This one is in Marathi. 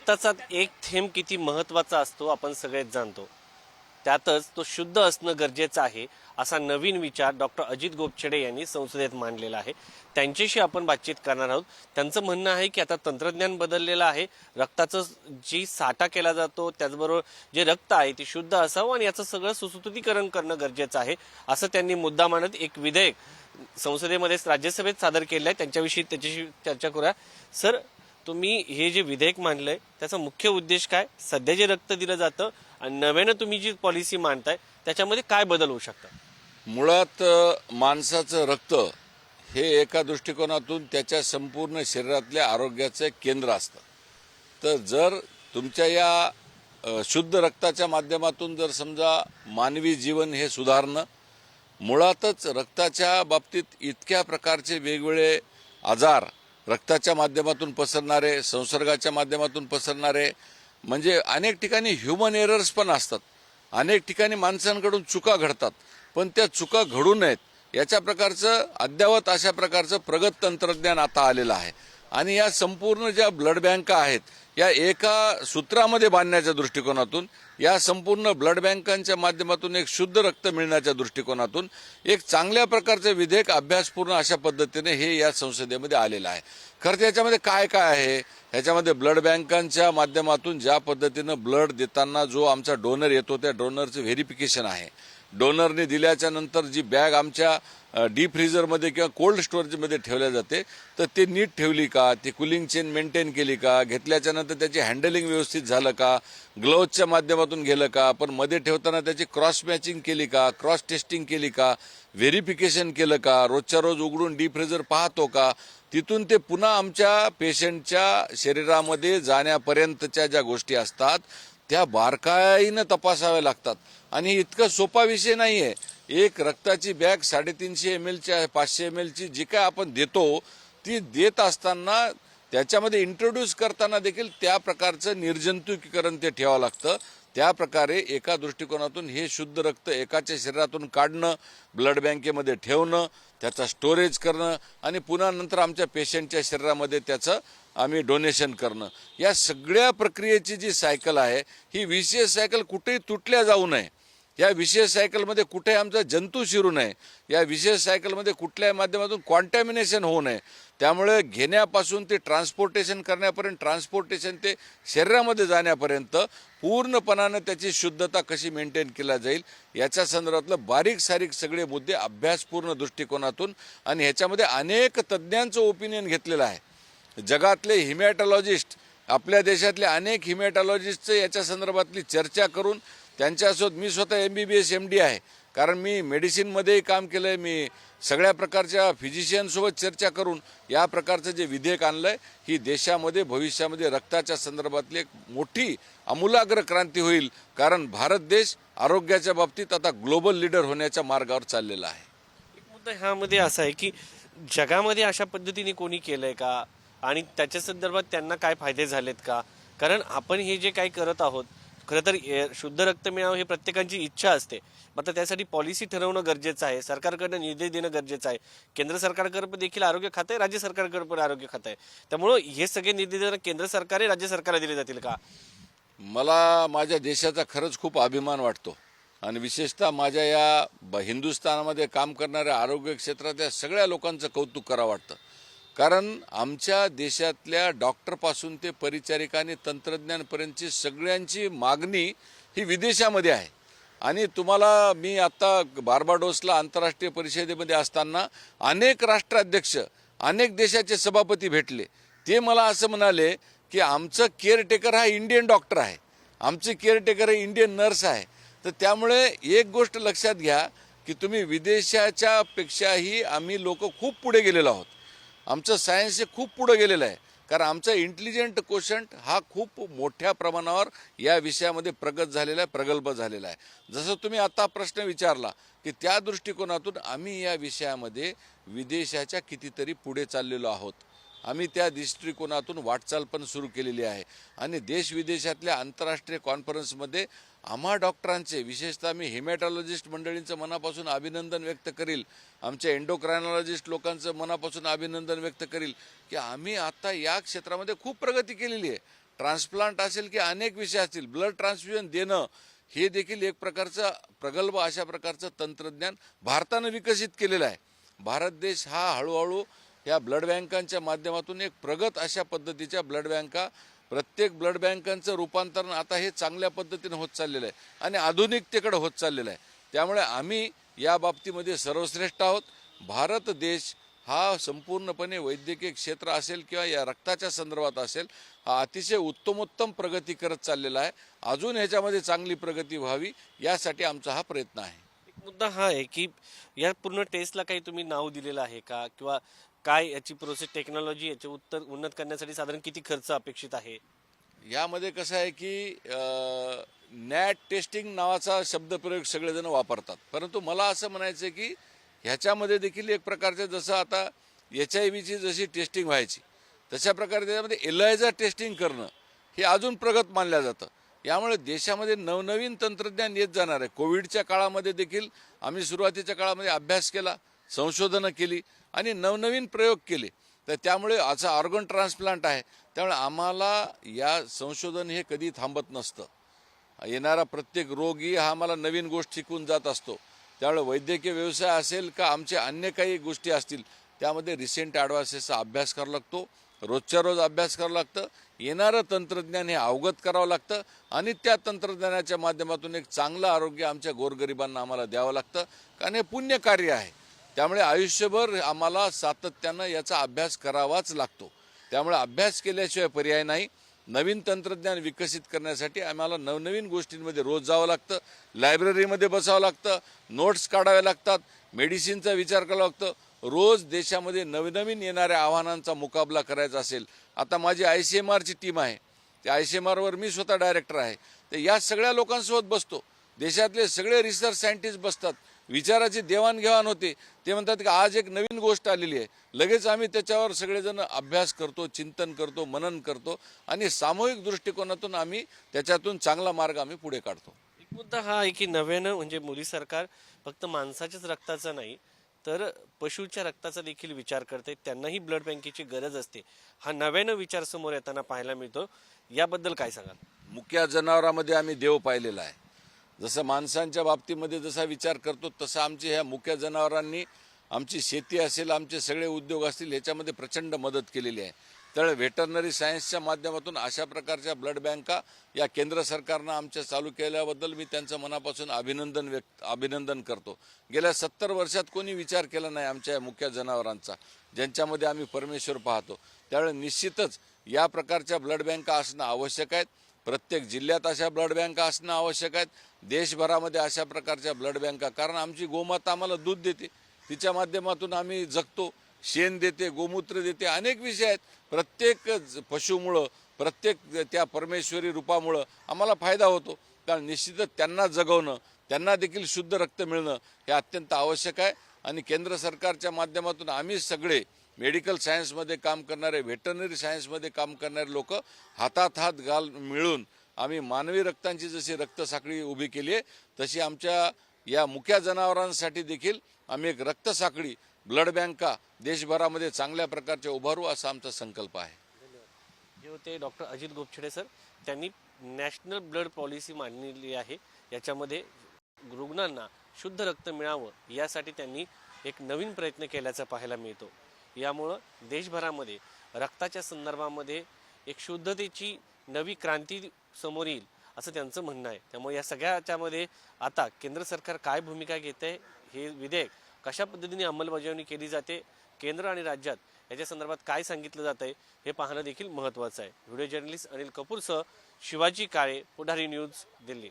रक्ताचा एक थेंब किती महत्त्वाचा असतो आपण सगळेच जाणतो। त्यातच तो शुद्ध असणं गरजेचं आहे असा नवीन विचार डॉक्टर अजित गोपछडे यांनी संसदेत मांडलेला आहे। त्यांच्याशी आपण बातचीत करणार आहोत। त्यांचं म्हणणं आहे की आता तंत्रज्ञान बदललेलं आहे, रक्ताचं जी साठा केला जातो त्याचबरोबर जे रक्त आहे ते शुद्ध असावं आणि याचं सगळं सुसूत्रीकरण करणं गरजेचं आहे असं त्यांनी मुद्दा मांडत एक विधेयक संसदेमध्ये राज्यसभेत सादर केलं आहे। त्यांच्याविषयी त्याच्याशी चर्चा करूया। सर, तुम्ही हे जे विधेयक मांडलंय त्याचा मुख्य उद्देश काय? सध्या जे रक्त दिलं जातं आणि नव्यानं तुम्ही जी पॉलिसी मांडताय त्याच्यामध्ये काय बदल होऊ शकतात? मुळात माणसाचं रक्त हे एका दृष्टिकोनातून त्याच्या संपूर्ण शरीरातल्या आरोग्याचं एक केंद्र असतं। तर जर तुमच्या या शुद्ध रक्ताच्या माध्यमातून जर समजा मानवी जीवन हे सुधारणं, मुळातच रक्ताच्या बाबतीत इतक्या प्रकारचे वेगवेगळे आजार रक्ताच्या माध्यमातून पसरणारे, संसर्गाच्या माध्यमातून पसरणारे, म्हणजे अनेक ठिकाणी ह्युमन एरर्स पण असतात, अनेक ठिकाणी माणसांकडून चुका घडतात, पण त्या चुका घडू नयेत याच्या प्रकारचं अद्यावत अशा प्रकारचं प्रगत तंत्रज्ञान आता आलेलं आहे। आणि या संपूर्ण ज्या ब्लड बँका आहेत या एका सूत्रामध्ये बांधण्याच्या दृष्टिकोनातून, या संपूर्ण ब्लड बँकांच्या माध्यमातून एक शुद्ध रक्त मिळण्याच्या दृष्टिकोनातून एक चांगल्या प्रकारचे विधेयक अभ्यासपूर्ण अशा पद्धतीने हे या संसदेमध्ये आलेलं आहे। खरं याच्यामध्ये काय काय आहे, ह्याच्यामध्ये ब्लड बँकांच्या माध्यमातून ज्या पद्धतीनं ब्लड देताना जो आमचा डोनर येतो त्या डोनरचं व्हेरिफिकेशन आहे। डोनरने दिल्याच्या नंतर जी बॅग आमच्या डीप फ्रीजरमध्ये किंवा कोल्ड स्टोरेजमध्ये ठेवल्या जाते तर ते नीट ठेवली का, ती कुलिंग चेन मेंटेन केली का, घेतल्याच्या नंतर त्याची हँडलिंग व्यवस्थित झालं का, ग्लोव्हजच्या माध्यमातून गेलं का, पण मध्ये ठेवताना त्याची क्रॉस मॅचिंग केली का, क्रॉस टेस्टिंग केली का, व्हेरिफिकेशन केलं का, रोजच्या रोज उघडून डीप फ्रीजर पाहतो का, तिथून ते पुन्हा आमच्या पेशंटच्या शरीरामध्ये जाण्यापर्यंतच्या ज्या गोष्टी असतात त्या बारकाईनं तपासाव्या लागतात। आणि इतका सोपा विषय नाहीये। एक रक्ताची बॅग 350 ml ची 500 ml ची जी काय आपण देतो ती देत असताना त्याच्यामध्ये इंट्रोड्यूस करताना देखील त्या प्रकारचं निर्जंतुकीकरण ते ठेवावं लागतं। त्या प्रकारे एका दृष्टिकोनातून हे शुद्ध रक्त एकाच्या शरीरातून काढणं, ब्लड बँकेमध्ये ठेवणं, त्याचा स्टोरेज करणं आणि पुन्हा नंतर आमच्या पेशंटच्या शरीरामध्ये त्याचं आम्ही डोनेशन करणं, या सगळ्या प्रक्रियेची जी सायकल आहे ही विशेष सायकल कुठेही तुटल्या जाऊ नये, या विशेष सायकलमध्ये कुठे आमचा जंतू शिरू नये, या विशेष सायकलमध्ये कुठल्याही माध्यमातून कॉन्टॅमिनेशन होऊ नये। त्यामुळे घेण्यापासून ते ट्रान्सपोर्टेशन करण्यापर्यंत, ट्रान्सपोर्टेशन ते शरीरामध्ये जाण्यापर्यंत पूर्णपणानं त्याची शुद्धता कशी मेंटेन केला जाईल याच्या संदर्भातलं बारीक सारीक सगळे मुद्दे अभ्यासपूर्ण दृष्टिकोनातून आणि ह्याच्यामध्ये अनेक तज्ज्ञांचं ओपिनियन घेतलेलं आहे। जगातले हिमॅटॉलॉजिस्ट, आपल्या देशातले अनेक हिमॅटॉलॉजिस्टचं याच्या संदर्भातली चर्चा करून त्यांच्यासोबत, मी स्वतः MBBS MD आहे, कारण मी मेडिसिनमध्येही काम केलं आहे, मी सगळ्या प्रकारच्या फिजिशियनसोबत चर्चा करून या प्रकारचं जे विधेयक आणलं आहे ही देशामध्ये भविष्यामध्ये रक्ताच्या संदर्भातली एक मोठी आमूलाग्र क्रांती होईल, कारण भारत देश आरोग्याच्या बाबतीत आता ग्लोबल लीडर होण्याच्या मार्गावर चाललेला आहे। एक मुद्दा ह्यामध्ये असा आहे की जगामध्ये अशा पद्धतीने कोणी केलंय का आणि त्याच्या संदर्भात त्यांना काय फायदे झालेत का? कारण आपण हे जे काही करत आहोत, खरं तर शुद्ध रक्त मिळावं हे प्रत्येकाची इच्छा असते, मात्र त्यासाठी पॉलिसी ठरवणं गरजेचं आहे, सरकारकडनं निर्देश देणं गरजेचं आहे। केंद्र सरकारकडे देखील आरोग्य खातं आहे, राज्य सरकारकडे पण आरोग्य खातं आहे, त्यामुळं हे सगळे निर्देश केंद्र सरकार आहे, राज्य सरकारला दिले जातील का? मला माझ्या देशाचा खरंच खूप अभिमान वाटतो आणि विशेषतः माझ्या या हिंदुस्थानामध्ये काम करणाऱ्या आरोग्य क्षेत्रातल्या सगळ्या लोकांचं कौतुक करावं वाटतं, कारण आमच्या देशातल्या डॉक्टरपासून ते परिचारिका आणि तंत्रज्ञांपर्यंतची सगळ्यांची मागणी ही विदेशामध्ये आहे। आणि तुम्हाला मी आता बार्बाडोसला आंतरराष्ट्रीय परिषदेमध्ये असताना अनेक राष्ट्राध्यक्ष, अनेक देशाचे सभापती भेटले, ते मला असं म्हणाले की आमचं केअरटेकर हा इंडियन डॉक्टर आहे, आमचे केअरटेकर हे इंडियन नर्स आहे। तर त्यामुळे एक गोष्ट लक्षात घ्या की तुम्ही विदेशाच्या पेक्षाही आम्ही लोक खूप पुढे गेलेलो आहोत, आमचं सायन्स हे खूप पुढे गेलेलं आहे, कारण आमचा इंटेलिजंट कोशंट हा खूप मोठ्या प्रमाणावर या विषयामध्ये प्रगत झालेला आहे, प्रगल्भ झालेला आहे। जसं तुम्ही आता प्रश्न विचारला की त्या दृष्टिकोनातून आम्ही या विषयामध्ये विदेशाच्या कितीतरी पुढे चाललेलो आहोत, आम्ही त्या दृष्टिकोनातून वाटचाल पण सुरू केलेली आहे। आणि देश विदेशातल्या आंतरराष्ट्रीय कॉन्फरन्समध्ये आम्हा डॉक्टरांचे, विशेषतः मी हेमॅटॉलॉजिस्ट मंडळींचं मनापासून अभिनंदन व्यक्त करील, आमच्या एंडोक्रायनॉलॉजिस्ट लोकांचं मनापासून अभिनंदन व्यक्त करील की आम्ही आता या क्षेत्रामध्ये खूप प्रगती केलेली आहे। ट्रान्सप्लांट असेल की अनेक विषय असतील, ब्लड ट्रान्सफ्युजन देणं हे देखील एक प्रकारचं प्रगल्भ अशा प्रकारचं तंत्रज्ञान भारतानं विकसित केलेलं आहे. भारत देश हा हळूहळू या ब्लड बँकांच्या माध्यमातून एक प्रगत अशा पद्धतीच्या ब्लड बँका, प्रत्येक ब्लड बँकांचं रूपांतरण आता हे चांगल्या पद्धतीने होत चाललेलं आहे आणि आधुनिकतेकडे होत चाललेलं आहे. त्यामुळे आम्ही या बाबतीमध्ये सर्वश्रेष्ठ आहोत. भारत देश हा संपूर्णपणे वैद्यकीय क्षेत्र असेल किंवा या रक्ताच्या संदर्भात असेल, हा अतिशय उत्तमोत्तम प्रगती करत चाललेला आहे. अजून ह्याच्यामध्ये चांगली प्रगती व्हावी यासाठी आमचा हा प्रयत्न आहे. एक मुद्दा हा आहे की या पूर्ण टेस्टला काही तुम्ही नाव दिलेलं आहे का, किंवा काय याची प्रोसेस, टेक्नॉलॉजी याचे उत्तर उन्नत करण्यासाठी साधारण किती खर्च अपेक्षित आहे? यामध्ये कसं आहे की नॅट टेस्टिंग नावाचा शब्दप्रयोग सगळेजण वापरतात, परंतु मला असं म्हणायचं आहे की ह्याच्यामध्ये देखील एक प्रकारचे, जसं आता HIV ची जशी टेस्टिंग व्हायची तशा प्रकारे त्याच्यामध्ये एलायझा टेस्टिंग करणं हे अजून प्रगत मानलं जातं. यामुळे देशामध्ये नवनवीन तंत्रज्ञान येत जाणार आहे. कोविडच्या काळामध्ये देखील आम्ही सुरुवातीच्या काळामध्ये अभ्यास केला, संशोधनं केली आणि नवनवीन प्रयोग केले. तर त्यामुळे असं ऑर्गन ट्रान्सप्लांट आहे, त्यामुळे आम्हाला या संशोधन हे कधी थांबत नसतं. येणारा प्रत्येक रोगी हा आम्हाला नवीन गोष्ट शिकून जात असतो. त्यामुळे वैद्यकीय व्यवसाय असेल का आमचे अन्य काही गोष्टी असतील, त्यामध्ये रिसेंट ॲडव्हान्सेसचा अभ्यास करावा लागतो, रोजच्या रोज अभ्यास करावं लागतं, येणारं तंत्रज्ञान हे अवगत करावं लागतं आणि त्या तंत्रज्ञानाच्या माध्यमातून एक चांगलं आरोग्य आमच्या गोरगरिबांना आम्हाला द्यावं लागतं, कारण हे पुण्यकार्य आहे. त्यामुळे आयुष्यभर आम्हाला सातत्यानं याचा अभ्यास करावाच लागतो. त्यामुळे अभ्यास केल्याशिवाय पर्याय नाही. नवीन तंत्रज्ञान विकसित करण्यासाठी आम्हाला नवनवीन गोष्टींमध्ये रोज जावं लागतं, लायब्ररीमध्ये बसावं लागतं, नोट्स काढाव्या लागतात, मेडिसिनचा विचार करावा लागतं. रोज देशामध्ये नवनवीन येणाऱ्या आव्हानांचा मुकाबला करायचा असेल, आता माझी ICMRची टीम आहे, त्या ICMRवर मी स्वतः डायरेक्टर आहे, तर या सगळ्या लोकांसोबत बसतो. देशातले सगळे रिसर्च सायंटिस्ट बसतात, विचाराची देवाणघेवाण होते. ते म्हणतात की आज एक नवीन गोष्ट आलेली आहे, लगेच आम्ही त्याच्यावर सगळेजण अभ्यास करतो, चिंतन करतो, मनन करतो आणि सामूहिक दृष्टिकोनातून आम्ही त्याच्यातून चांगला मार्ग आम्ही पुढे काढतो. एक मुद्दा हा आहे की नव्यानं म्हणजे मोदी सरकार फक्त माणसाच्याच रक्ताचा नाही तर पशूच्या रक्ताचा देखील विचार करते, त्यांनाही ब्लड बँकेची गरज असते. हा नव्यानं विचार समोर येताना पाहायला मिळतो. याबद्दल काय सांगाल? मुक्या जनावरांमध्ये आम्ही देव पाहिलेला आहे. जसं माणसांच्या बाबतीमध्ये जसा विचार करतो तसं आमच्या ह्या मुक्या जनावरांनी आमची शेती असेल, आमचे सगळे उद्योग असतील, ह्याच्यामध्ये प्रचंड मदत केलेली आहे. त्यामुळे व्हेटरनरी सायन्सच्या माध्यमातून अशा प्रकारच्या ब्लड बँका या केंद्र सरकारनं आमच्या चालू केल्याबद्दल मी त्यांचं मनापासून अभिनंदन करतो. गेल्या 70 वर्षात कोणी विचार केला नाही आमच्या या मुक्या जनावरांचा, ज्यांच्यामध्ये आम्ही परमेश्वर पाहतो. त्यामुळे निश्चितच या प्रकारच्या ब्लड बँका असणं आवश्यक आहेत. प्रत्येक जिल्ह्यात अशा ब्लड बँका असणं आवश्यक आहेत. देशभरामध्ये अशा प्रकारच्या ब्लड बँका, कारण आमची गोमाता आम्हाला दूध देते, तिच्या माध्यमातून आम्ही जगतो, शेण देते, गोमूत्र देते, अनेक विषय आहेत. प्रत्येक पशुमुळं, प्रत्येक त्या परमेश्वरी रूपामुळं आम्हाला फायदा होतो. कारण निश्चितच त्यांना जगवणं, त्यांना देखील शुद्ध रक्त मिळणं हे अत्यंत आवश्यक आहे. आणि केंद्र सरकारच्या माध्यमातून आम्ही सगळे मेडिकल सायन्समध्ये काम करणारे, व्हेटरनरी सायन्समध्ये काम करणारे लोक हातात हात मिळून आम्ही मानवी रक्तांची जशी रक्तसाखळी उभी केली आहे, तशी आमच्या या मुक्या जनावरांसाठी देखील आम्ही एक रक्तसाखळी, ब्लड बँका देशभरामध्ये चांगल्या प्रकारचे उभारू असा आमचा संकल्प आहे. जे होते डॉक्टर अजित गोपछडे सर, त्यांनी नॅशनल ब्लड पॉलिसी मांडलेली आहे. याच्यामध्ये रुग्णांना शुद्ध रक्त मिळावं यासाठी त्यांनी एक नवीन प्रयत्न केल्याचं पाहायला मिळतो. यामुळं देशभरामध्ये रक्ताच्या संदर्भामध्ये एक शुद्धतेची नवी क्रांती समोर येईल असं त्यांचं म्हणणं आहे. त्यामुळे या सगळ्याच्यामध्ये आता केंद्र सरकार काय भूमिका घेते, हे विधेयक कशा पद्धतीने अंमलबजावणी केली जाते, केंद्र आणि राज्यात याच्या संदर्भात काय सांगितलं जात आहे हे पाहणं देखील महत्त्वाचं आहे. व्हिडिओ जर्नलिस्ट अनिल कपूरसह शिवाजी काळे, पुढारी न्यूज, दिल्ली.